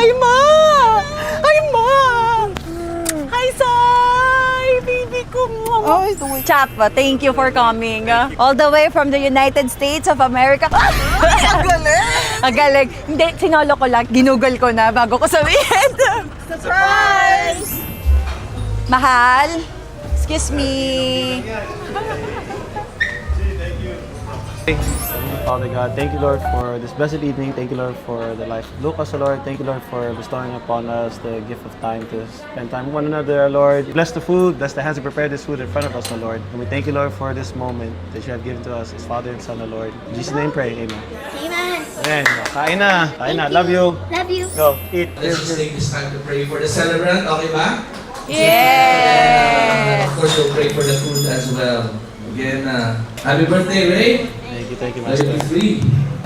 Ay, Ma! Ay, Ma! Hi, Sai! Baby ko mo. Ay, Chap, thank you for coming. All the way from the United States of America. ang galing! Ang galing. Hindi, sinolo ko lang. Ginugol ko na bago ko sabihin. Surprise! Mahal, excuse me. Father God, thank you, Lord, for this blessed evening. Thank you, Lord, for the life of Lucas, O Lord. Thank you, Lord, for bestowing upon us the gift of time to spend time with one another, Lord. Bless the food, bless the hands who prepared this food in front of us, O Lord. And we thank you, Lord, for this moment that you have given to us as Father and Son, O Lord. In Jesus' name pray, amen. Amen. Amen. Kain na. Kain na. Love you. Love you. Go, eat. Let's just take this time to pray for the celebrant, okay ba? Yeah. Of course, we'll pray for the food as well. Again, happy birthday, Ray! Thank you, Let Master. it be free.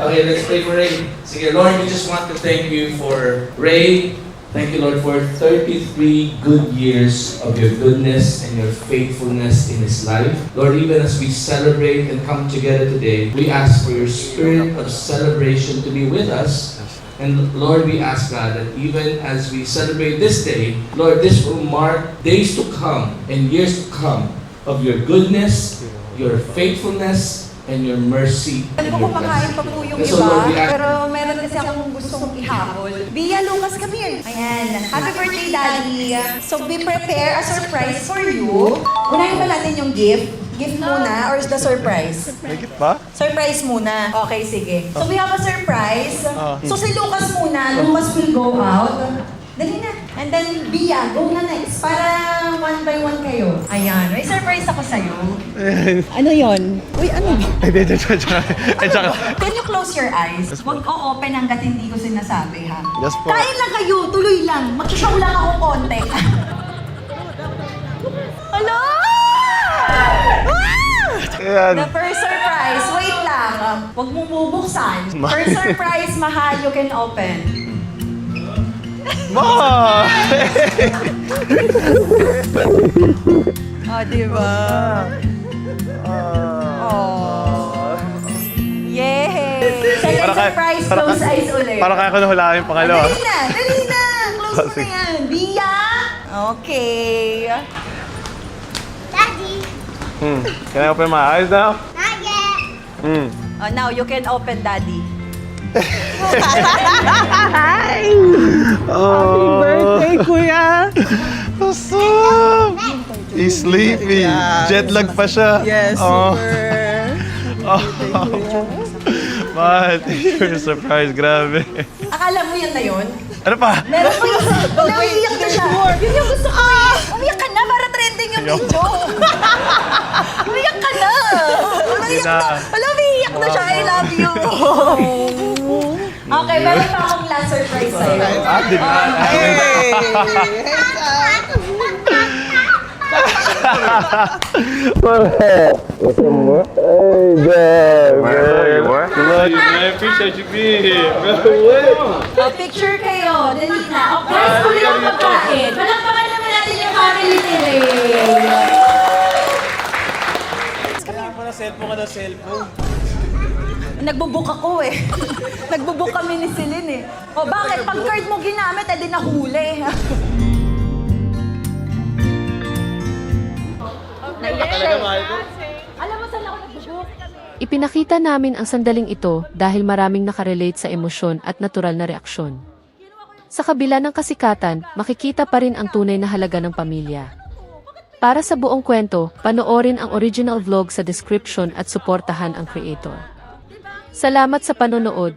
Okay, let's pray for Ray. Sige, Lord, we just want to thank you for Ray. Thank you, Lord, for 33 good years of your goodness and your faithfulness in his life. Lord, even as we celebrate and come together today, we ask for your spirit of celebration to be with us. And Lord, we ask God that even as we celebrate this day, Lord, this will mark days to come and years to come of your goodness, your faithfulness, and your mercy and Alam ko your kumakain blessing. pa po yung And so, iba, Lord, we ask pero meron kasi akong gustong ihabol. Bia, Lucas, come here. Ayan. Happy birthday, Daddy. So, we prepare a surprise for you. Unahin ba natin yung gift? Gift muna or the surprise? May gift ba? Surprise muna. Okay, sige. So, we have a surprise. Oh. So, si Lucas muna. Lucas will go out. Dali na. And then, Bia, go na next. Para one by one kayo. Ayan. May surprise ako sa'yo. Ano yon? Uy, ano? Ay, tsaka. Can you close your eyes? Huwag ko open hanggat hindi ko sinasabi, ha? Yes po. Kain lang kayo, tuloy lang. Mag-show lang ako konti. Hello! Ayan. The first surprise, wait lang. Huwag mo bubuksan. First surprise, mahal, you can open. Ma! Oh, di ba? Oh. Yay! Second surprise, close eyes ulit. Para kaya ko nahulaan yung pangalawa. Dali na, dali na. Close mo na Sige. yan. Bia? Okay. Daddy. Can I open my eyes now? Not yet. Oh, now you can open, Daddy. Happy birthday, Kuya! Awesome! He's sleepy. Jet lag pa siya. Yes, Oh. super! Oh. Man, thank you for your surprise. Grabe. Akala mo yun na yun? Ano pa? Meron ko yung umiyak na siya. Yun yung gusto ko eh. Umiyak ka na para trending yung video. Umiyak ka na. Umiyak na. na. Wala, umiyak na siya. I love you. Okay, meron pa akong last surprise sa'yo. Di ba? Hey, Dad. I appreciate you being here. Picture kayo. Dali na. Okay, huli ang pagkain. Palakpakan naman natin yung family ni Ray. Cellphone ka na cellphone. Nagbubook ako eh. Nagbubook kami ni Celine eh. O bakit? Pag card mo ginamit, edi nahuli. Alam mo saan ako nagbubook? Ipinakita namin ang sandaling ito dahil maraming nakarelate sa emosyon at natural na reaksyon. Sa kabila ng kasikatan, makikita pa rin ang tunay na halaga ng pamilya. Para sa buong kwento, panoorin ang original vlog sa description at suportahan ang creator. Salamat sa panonood.